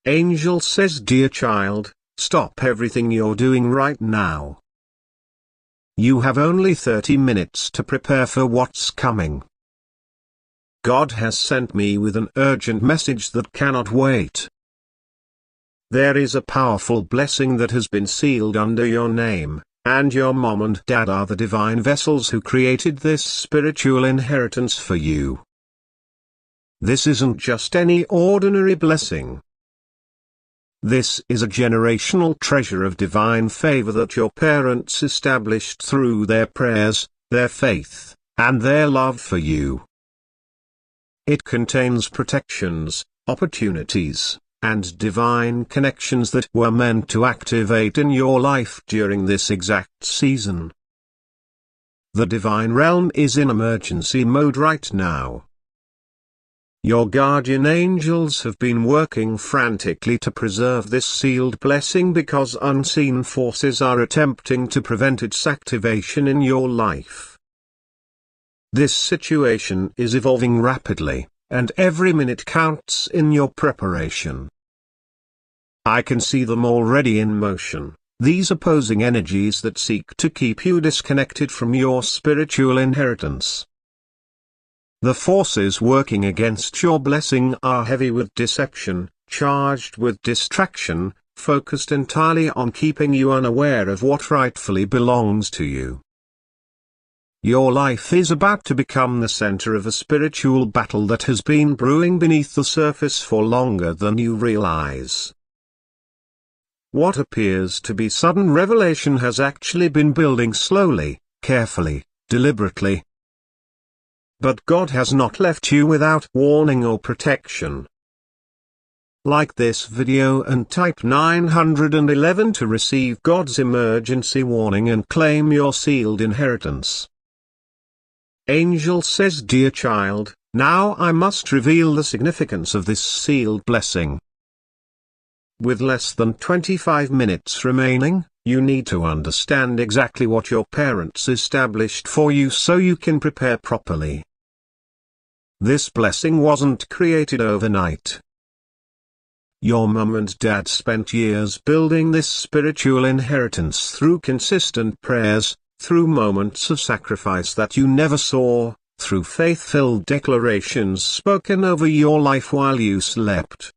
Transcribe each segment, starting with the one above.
Angel says, dear child, stop everything you're doing right now. You have only 30 minutes to prepare for what's coming. God has sent me with an urgent message that cannot wait. There is a powerful blessing that has been sealed under your name, and your mom and dad are the divine vessels who created this spiritual inheritance for you. This isn't just any ordinary blessing. This is a generational treasure of divine favor that your parents established through their prayers, their faith, and their love for you. It contains protections, opportunities, and divine connections that were meant to activate in your life during this exact season. The divine realm is in emergency mode right now. Your guardian angels have been working frantically to preserve this sealed blessing because unseen forces are attempting to prevent its activation in your life. This situation is evolving rapidly, and every minute counts in your preparation. I can see them already in motion, these opposing energies that seek to keep you disconnected from your spiritual inheritance. The forces working against your blessing are heavy with deception, charged with distraction, focused entirely on keeping you unaware of what rightfully belongs to you. Your life is about to become the center of a spiritual battle that has been brewing beneath the surface for longer than you realize. What appears to be sudden revelation has actually been building slowly, carefully, deliberately. But God has not left you without warning or protection. Like this video and type 911 to receive God's emergency warning and claim your sealed inheritance. Angel says, dear child, now I must reveal the significance of this sealed blessing. With less than 25 minutes remaining, you need to understand exactly what your parents established for you so you can prepare properly. This blessing wasn't created overnight. Your mom and dad spent years building this spiritual inheritance through consistent prayers, through moments of sacrifice that you never saw, through faith-filled declarations spoken over your life while you slept.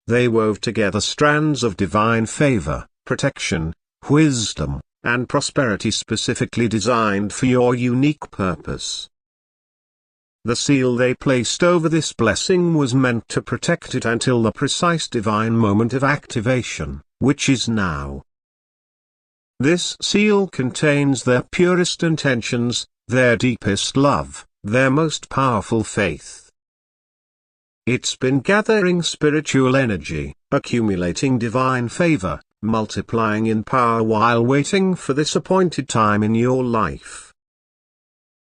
They wove together strands of divine favor, protection, wisdom, and prosperity specifically designed for your unique purpose. The seal they placed over this blessing was meant to protect it until the precise divine moment of activation, which is now. This seal contains their purest intentions, their deepest love, their most powerful faith. It's been gathering spiritual energy, accumulating divine favor, multiplying in power while waiting for this appointed time in your life.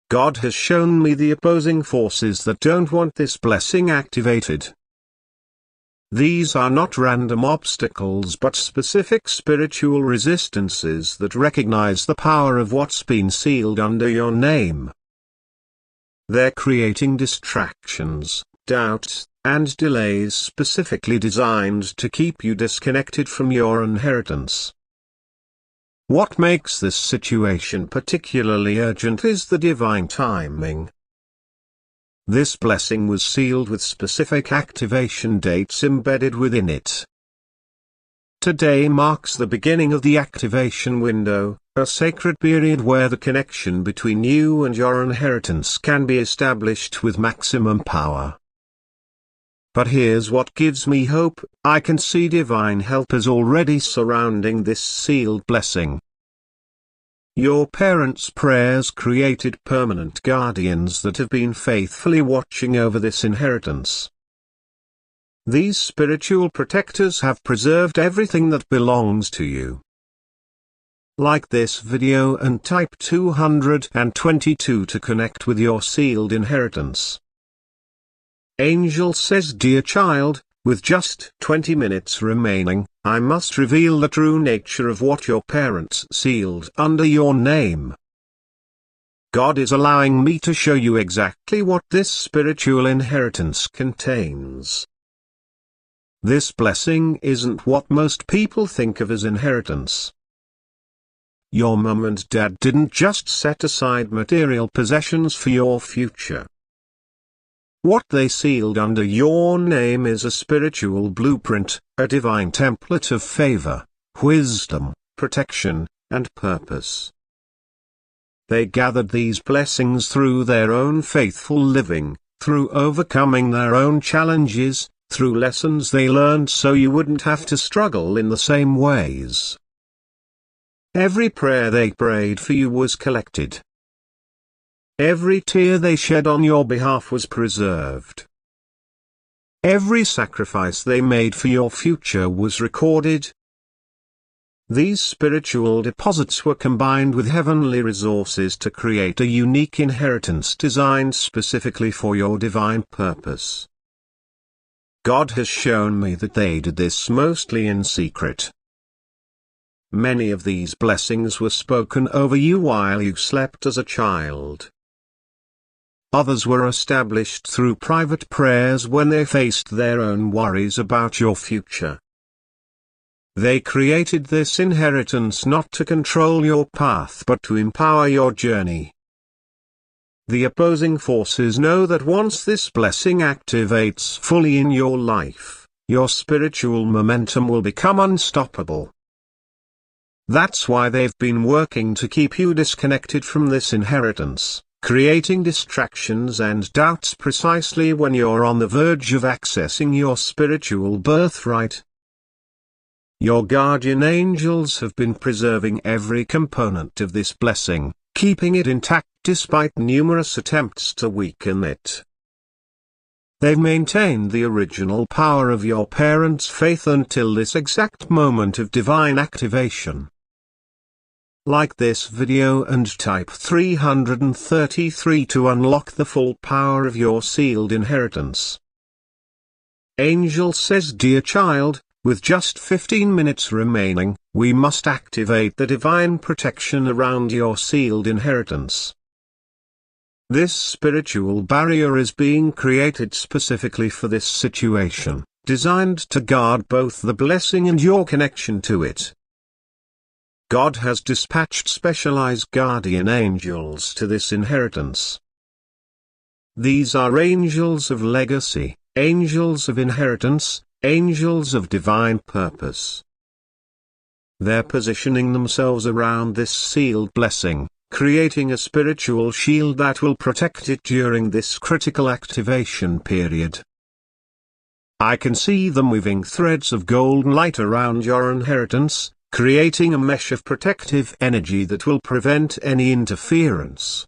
God has shown me the opposing forces that don't want this blessing activated. These are not random obstacles but specific spiritual resistances that recognize the power of what's been sealed under your name. They're creating distractions, doubts, and delays specifically designed to keep you disconnected from your inheritance. What makes this situation particularly urgent is the divine timing. This blessing was sealed with specific activation dates embedded within it. Today marks the beginning of the activation window, a sacred period where the connection between you and your inheritance can be established with maximum power. But here's what gives me hope: I can see divine helpers already surrounding this sealed blessing. Your parents' prayers created permanent guardians that have been faithfully watching over this inheritance. These spiritual protectors have preserved everything that belongs to you. Like this video and type 222 to connect with your sealed inheritance. Angel says, dear child, with just 20 minutes remaining, I must reveal the true nature of what your parents sealed under your name. God is allowing me to show you exactly what this spiritual inheritance contains. This blessing isn't what most people think of as inheritance. Your mum and dad didn't just set aside material possessions for your future. What they sealed under your name is a spiritual blueprint, a divine template of favor, wisdom, protection, and purpose. They gathered these blessings through their own faithful living, through overcoming their own challenges, through lessons they learned so you wouldn't have to struggle in the same ways. Every prayer they prayed for you was collected. Every tear they shed on your behalf was preserved. Every sacrifice they made for your future was recorded. These spiritual deposits were combined with heavenly resources to create a unique inheritance designed specifically for your divine purpose. God has shown me that they did this mostly in secret. Many of these blessings were spoken over you while you slept as a child. Others were established through private prayers when they faced their own worries about your future. They created this inheritance not to control your path but to empower your journey. The opposing forces know that once this blessing activates fully in your life, your spiritual momentum will become unstoppable. That's why they've been working to keep you disconnected from this inheritance, creating distractions and doubts precisely when you're on the verge of accessing your spiritual birthright. Your guardian angels have been preserving every component of this blessing, keeping it intact despite numerous attempts to weaken it. They've maintained the original power of your parents' faith until this exact moment of divine activation. Like this video and type 333 to unlock the full power of your sealed inheritance. Angel says, dear child, with just 15 minutes remaining, we must activate the divine protection around your sealed inheritance. This spiritual barrier is being created specifically for this situation, designed to guard both the blessing and your connection to it. God has dispatched specialized guardian angels to this inheritance. These are angels of legacy, angels of inheritance, angels of divine purpose. They're positioning themselves around this sealed blessing, creating a spiritual shield that will protect it during this critical activation period. I can see them weaving threads of golden light around your inheritance, creating a mesh of protective energy that will prevent any interference.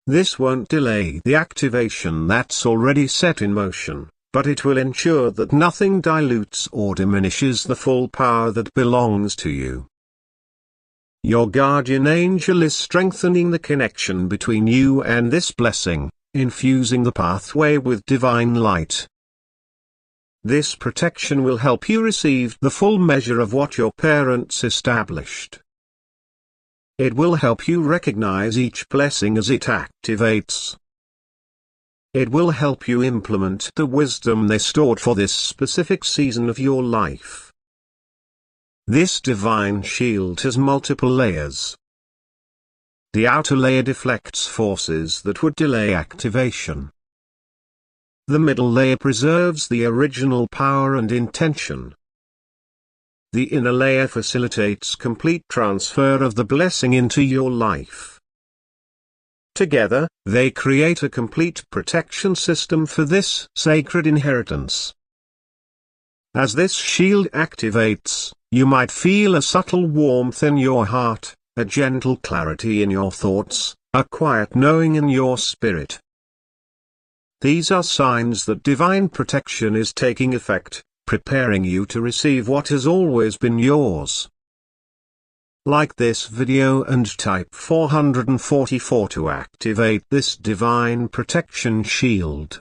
This won't delay the activation that's already set in motion, but it will ensure that nothing dilutes or diminishes the full power that belongs to you. Your guardian angel is strengthening the connection between you and this blessing, infusing the pathway with divine light. This protection will help you receive the full measure of what your parents established. It will help you recognize each blessing as it activates. It will help you implement the wisdom they stored for this specific season of your life. This divine shield has multiple layers. The outer layer deflects forces that would delay activation. The middle layer preserves the original power and intention. The inner layer facilitates complete transfer of the blessing into your life. Together, they create a complete protection system for this sacred inheritance. As this shield activates, you might feel a subtle warmth in your heart, a gentle clarity in your thoughts, a quiet knowing in your spirit. These are signs that divine protection is taking effect, preparing you to receive what has always been yours. Like this video and type 444 to activate this divine protection shield.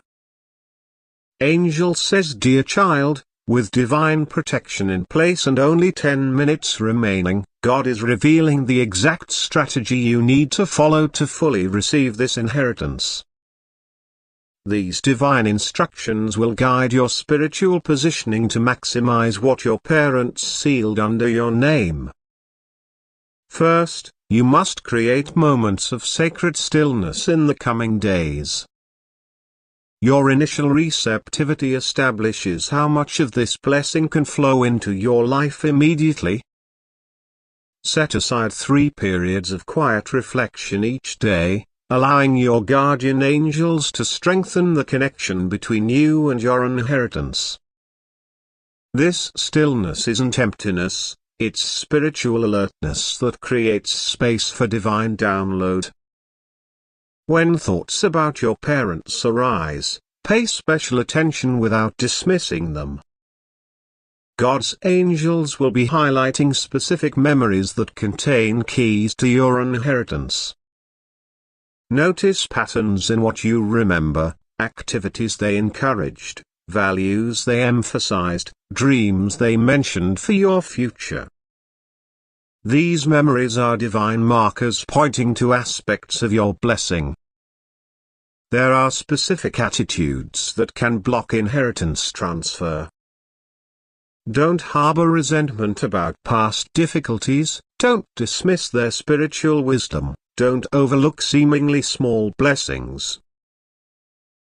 Angel says, dear child, with divine protection in place and only 10 minutes remaining, God is revealing the exact strategy you need to follow to fully receive this inheritance. These divine instructions will guide your spiritual positioning to maximize what your parents sealed under your name. First, you must create moments of sacred stillness in the coming days. Your initial receptivity establishes how much of this blessing can flow into your life immediately. Set aside 3 periods of quiet reflection each day, allowing your guardian angels to strengthen the connection between you and your inheritance. This stillness isn't emptiness, it's spiritual alertness that creates space for divine download. When thoughts about your parents arise, pay special attention without dismissing them. God's angels will be highlighting specific memories that contain keys to your inheritance. Notice patterns in what you remember, activities they encouraged, values they emphasized, dreams they mentioned for your future. These memories are divine markers pointing to aspects of your blessing. There are specific attitudes that can block inheritance transfer. Don't harbor resentment about past difficulties, don't dismiss their spiritual wisdom. Don't overlook seemingly small blessings.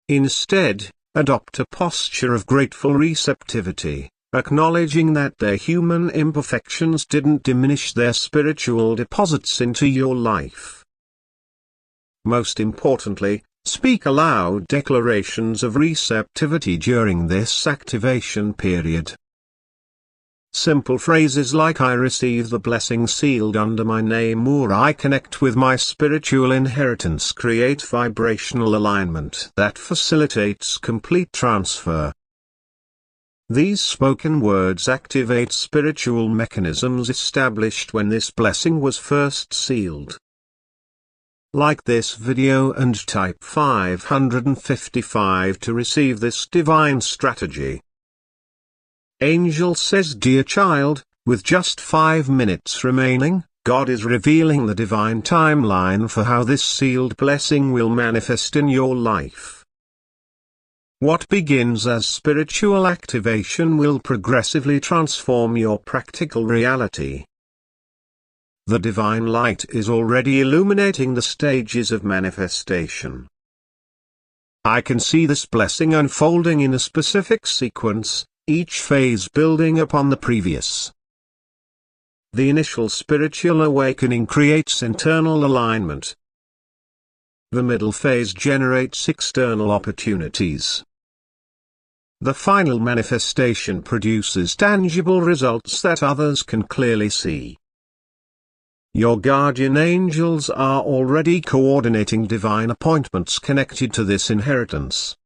Instead, adopt a posture of grateful receptivity, acknowledging that their human imperfections didn't diminish their spiritual deposits into your life. Most importantly, speak aloud declarations of receptivity during this activation period. Simple phrases like "I receive the blessing sealed under my name" or "I connect with my spiritual inheritance" create vibrational alignment that facilitates complete transfer. These spoken words activate spiritual mechanisms established when this blessing was first sealed. Like this video and type 555 to receive this divine strategy. Angel says, "Dear child, with just 5 minutes remaining, God is revealing the divine timeline for how this sealed blessing will manifest in your life. What begins as spiritual activation will progressively transform your practical reality. The divine light is already illuminating the stages of manifestation. I can see this blessing unfolding in a specific sequence, each phase building upon the previous. The initial spiritual awakening creates internal alignment. The middle phase generates external opportunities. The final manifestation produces tangible results that others can clearly see. Your guardian angels are already coordinating divine appointments connected to this inheritance.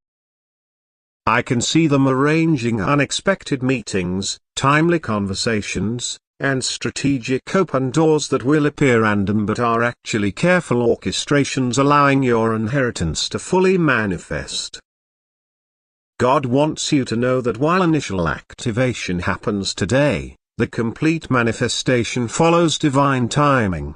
I can see them arranging unexpected meetings, timely conversations, and strategic open doors that will appear random but are actually careful orchestrations allowing your inheritance to fully manifest. God wants you to know that while initial activation happens today, the complete manifestation follows divine timing.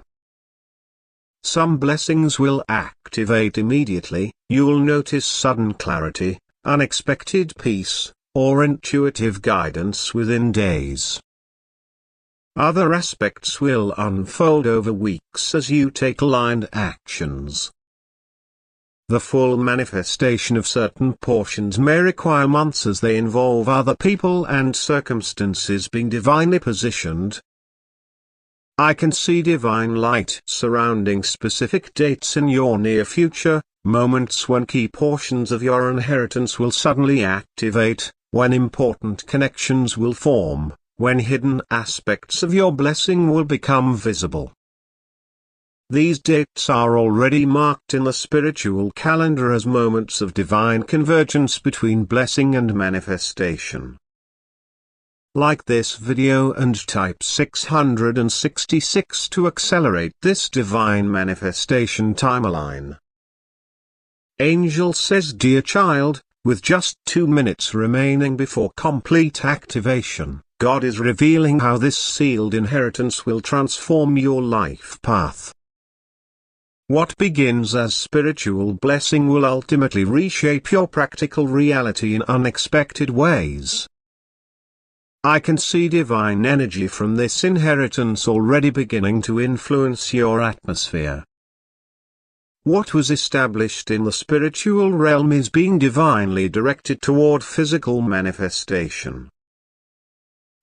Some blessings will activate immediately, you'll notice sudden clarity, unexpected peace, or intuitive guidance within days. Other aspects will unfold over weeks as you take aligned actions. The full manifestation of certain portions may require months as they involve other people and circumstances being divinely positioned. I can see divine light surrounding specific dates in your near future, moments when key portions of your inheritance will suddenly activate, when important connections will form, when hidden aspects of your blessing will become visible. These dates are already marked in the spiritual calendar as moments of divine convergence between blessing and manifestation. Like this video and type 666 to accelerate this divine manifestation timeline. Angel says, "Dear child, with just 2 minutes remaining before complete activation, God is revealing how this sealed inheritance will transform your life path. What begins as spiritual blessing will ultimately reshape your practical reality in unexpected ways. I can see divine energy from this inheritance already beginning to influence your atmosphere. What was established in the spiritual realm is being divinely directed toward physical manifestation.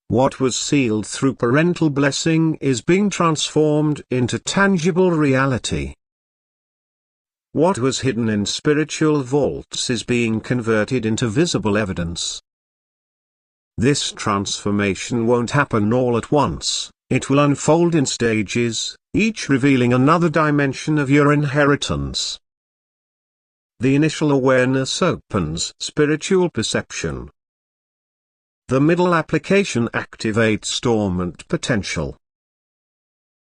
What was sealed through parental blessing is being transformed into tangible reality. What was hidden in spiritual vaults is being converted into visible evidence. This transformation won't happen all at once, it will unfold in stages, each revealing another dimension of your inheritance. The initial awareness opens spiritual perception. The middle application activates dormant potential.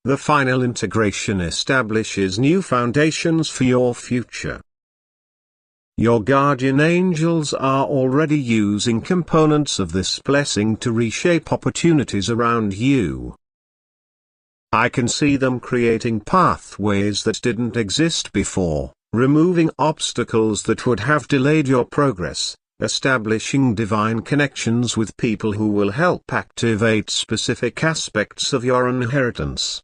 The final integration establishes new foundations for your future. Your guardian angels are already using components of this blessing to reshape opportunities around you. I can see them creating pathways that didn't exist before, removing obstacles that would have delayed your progress, establishing divine connections with people who will help activate specific aspects of your inheritance.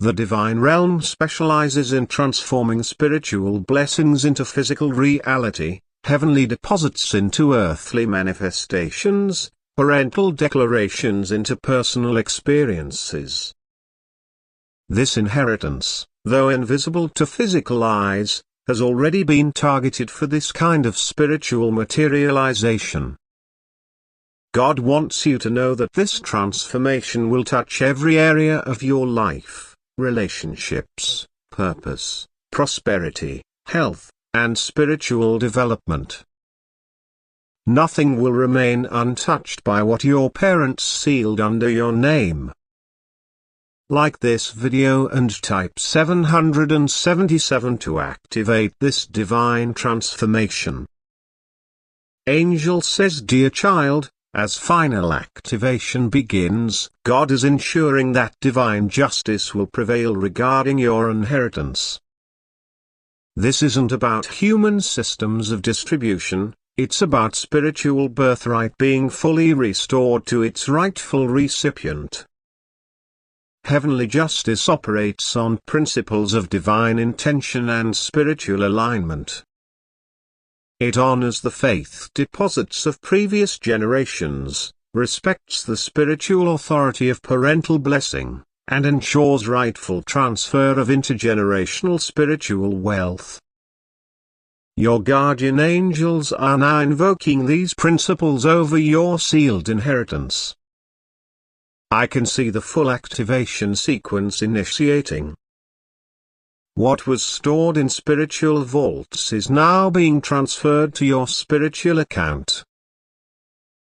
The divine realm specializes in transforming spiritual blessings into physical reality, heavenly deposits into earthly manifestations, parental declarations into personal experiences. This inheritance, though invisible to physical eyes, has already been targeted for this kind of spiritual materialization. God wants you to know that this transformation will touch every area of your life. Relationships, purpose, prosperity, health, and spiritual development. Nothing will remain untouched by what your parents sealed under your name. Like this video and type 777 to activate this divine transformation. Angel says, dear child, as final activation begins, God is ensuring that divine justice will prevail regarding your inheritance. This isn't about human systems of distribution, it's about spiritual birthright being fully restored to its rightful recipient. Heavenly justice operates on principles of divine intention and spiritual alignment. It honors the faith deposits of previous generations, respects the spiritual authority of parental blessing, and ensures rightful transfer of intergenerational spiritual wealth. Your guardian angels are now invoking these principles over your sealed inheritance. I can see the full activation sequence initiating. What was stored in spiritual vaults is now being transferred to your spiritual account.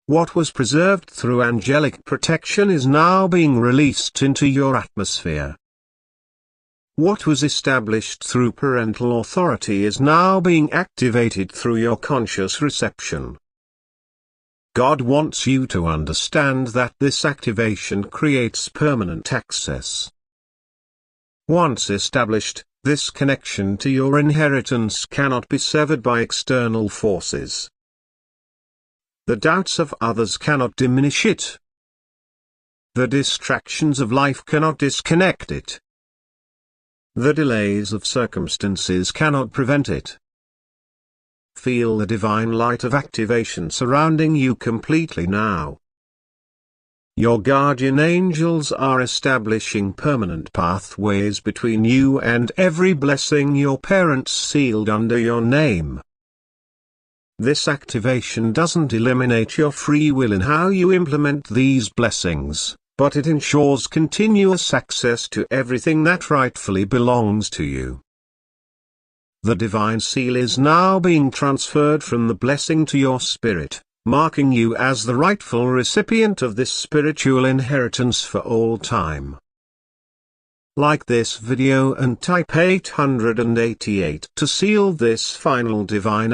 What was preserved through angelic protection is now being released into your atmosphere. What was established through parental authority is now being activated through your conscious reception. God wants you to understand that this activation creates permanent access. Once established, this connection to your inheritance cannot be severed by external forces. The doubts of others cannot diminish it. The distractions of life cannot disconnect it. The delays of circumstances cannot prevent it. Feel the divine light of activation surrounding you completely now. Your guardian angels are establishing permanent pathways between you and every blessing your parents sealed under your name. This activation doesn't eliminate your free will in how you implement these blessings, but it ensures continuous access to everything that rightfully belongs to you. The divine seal is now being transferred from the blessing to your spirit, marking you as the rightful recipient of this spiritual inheritance for all time. Like this video and type 888 to seal this final divine